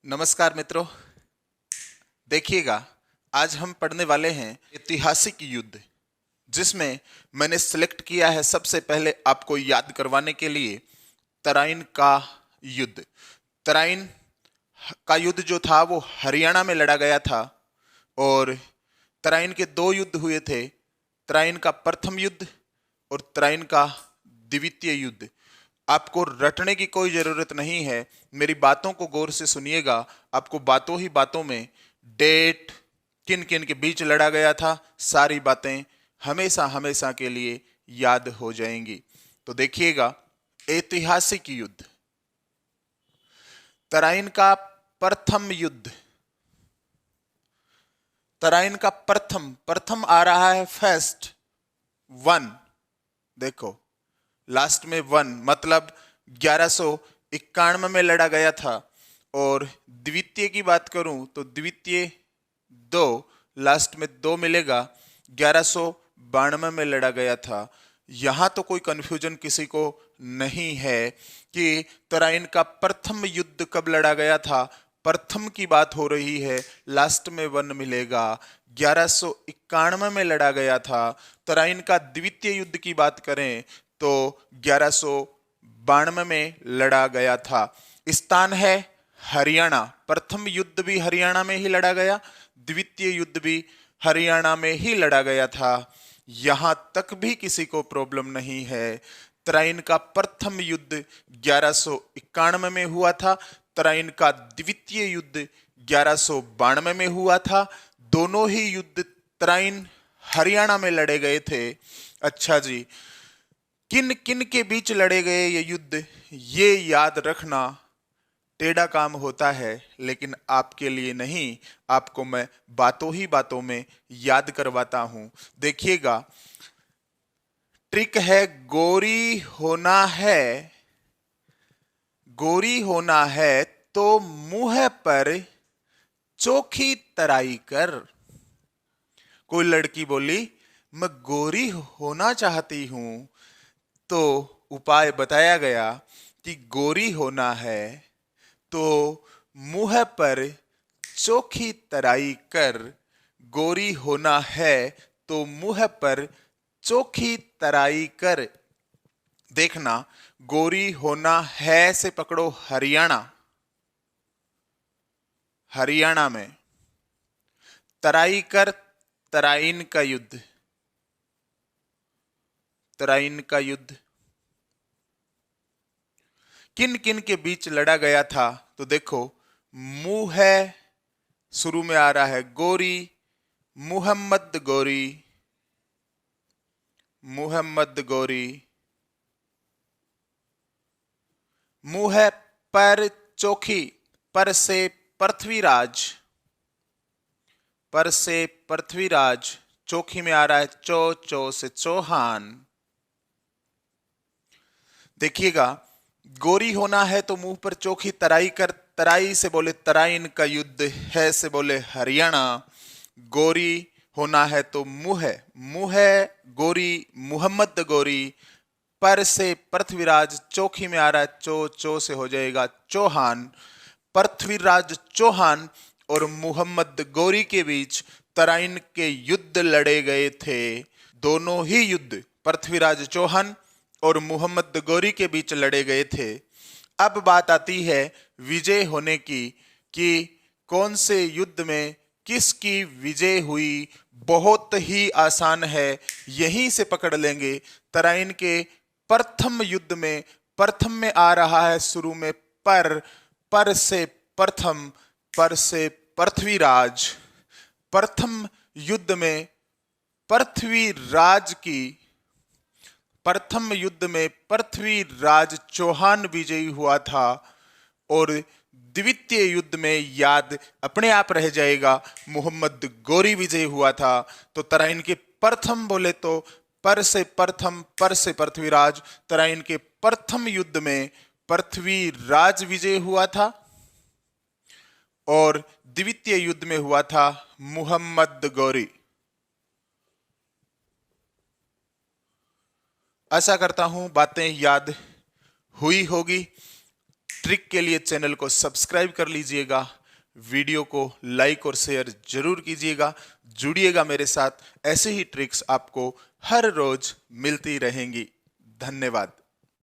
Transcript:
नमस्कार मित्रों। देखिएगा, आज हम पढ़ने वाले हैं ऐतिहासिक युद्ध, जिसमें मैंने सिलेक्ट किया है सबसे पहले आपको याद करवाने के लिए तराइन का युद्ध। तराइन का युद्ध जो था वो हरियाणा में लड़ा गया था और तराइन के दो युद्ध हुए थे, तराइन का प्रथम युद्ध और तराइन का द्वितीय युद्ध। आपको रटने की कोई जरूरत नहीं है, मेरी बातों को गौर से सुनिएगा। आपको बातों ही बातों में डेट, किन किन के बीच लड़ा गया था, सारी बातें हमेशा हमेशा के लिए याद हो जाएंगी। तो देखिएगा, ऐतिहासिक युद्ध, तराइन का प्रथम युद्ध। तराइन का प्रथम प्रथम आ रहा है फर्स्ट, वन। देखो, लास्ट में वन मतलब 1191 में लड़ा गया था। और द्वितीय की बात करूं तो द्वितीय दो, लास्ट में दो मिलेगा, 1192 में लड़ा गया था। यहां तो कोई कंफ्यूजन किसी को नहीं है कि तराइन का प्रथम युद्ध कब लड़ा गया था। प्रथम की बात हो रही है, लास्ट में वन मिलेगा, 1191 में लड़ा गया था। तराइन का द्वितीय युद्ध की बात करें तो 1192 में लड़ा गया था। स्थान है हरियाणा। प्रथम युद्ध भी हरियाणा में ही लड़ा गया, द्वितीय युद्ध भी हरियाणा में ही लड़ा गया था। यहां तक भी किसी को प्रॉब्लम नहीं है। तराइन का प्रथम युद्ध 1191 में हुआ था, तराइन का द्वितीय युद्ध 1192 में हुआ था। दोनों ही युद्ध तराइन हरियाणा में लड़े गए थे। अच्छा जी, किन किन के बीच लड़े गए ये युद्ध, ये याद रखना टेढ़ा काम होता है, लेकिन आपके लिए नहीं, आपको मैं बातों ही बातों में याद करवाता हूं। देखिएगा, ट्रिक है, गोरी होना है, गोरी होना है तो मुंह पर चोखी तराई कर। कोई लड़की बोली, मैं गोरी होना चाहती हूं, तो उपाय बताया गया कि गोरी होना है तो मुंह पर चोखी तराई कर। गोरी होना है तो मुंह पर चोखी तराई कर। देखना, गोरी होना है से पकड़ो हरियाणा, हरियाणा में। तराई कर, तराइन का युद्ध, तराइन का युद्ध किन किन के बीच लड़ा गया था। तो देखो, मुंह है, शुरू में आ रहा है गोरी, मुहम्मद गोरी, मुहम्मद गोरी। मुंह पर चोखी, पर से पृथ्वीराज, पर से पृथ्वीराज। चोखी में आ रहा है चो, चो से चौहान। देखिएगा, गोरी होना है तो मुंह पर चोखी तराई कर। तराई से बोले तराइन का युद्ध, है से बोले हरियाणा। गोरी होना है तो मुंह, मुंह गोरी, मुहम्मद गोरी। पर से पृथ्वीराज, चोखी में आ रहा है चो, चो से हो जाएगा चौहान। पृथ्वीराज चौहान और मुहम्मद गोरी के बीच तराइन के युद्ध लड़े गए थे। दोनों ही युद्ध पृथ्वीराज चौहान और मुहम्मद गोरी के बीच लड़े गए थे। अब बात आती है विजय होने की, कि कौन से युद्ध में किसकी विजय हुई। बहुत ही आसान है, यहीं से पकड़ लेंगे। तराइन के प्रथम युद्ध में, प्रथम में आ रहा है शुरू में पर से प्रथम, पर से पृथ्वीराज। प्रथम युद्ध में पृथ्वीराज की, प्रथम युद्ध में पृथ्वीराज चौहान विजयी हुआ था। और द्वितीय युद्ध में याद अपने आप रह जाएगा, मुहम्मद गोरी विजयी हुआ था। तो तराइन के प्रथम बोले तो पर से प्रथम, पर से पृथ्वीराज। तराइन के प्रथम युद्ध में पृथ्वीराज विजय हुआ था और द्वितीय युद्ध में हुआ था मुहम्मद गोरी। आशा करता हूं बातें याद हुई होगी। ट्रिक के लिए चैनल को सब्सक्राइब कर लीजिएगा, वीडियो को लाइक और शेयर जरूर कीजिएगा। जुड़िएगा मेरे साथ, ऐसे ही ट्रिक्स आपको हर रोज मिलती रहेंगी। धन्यवाद।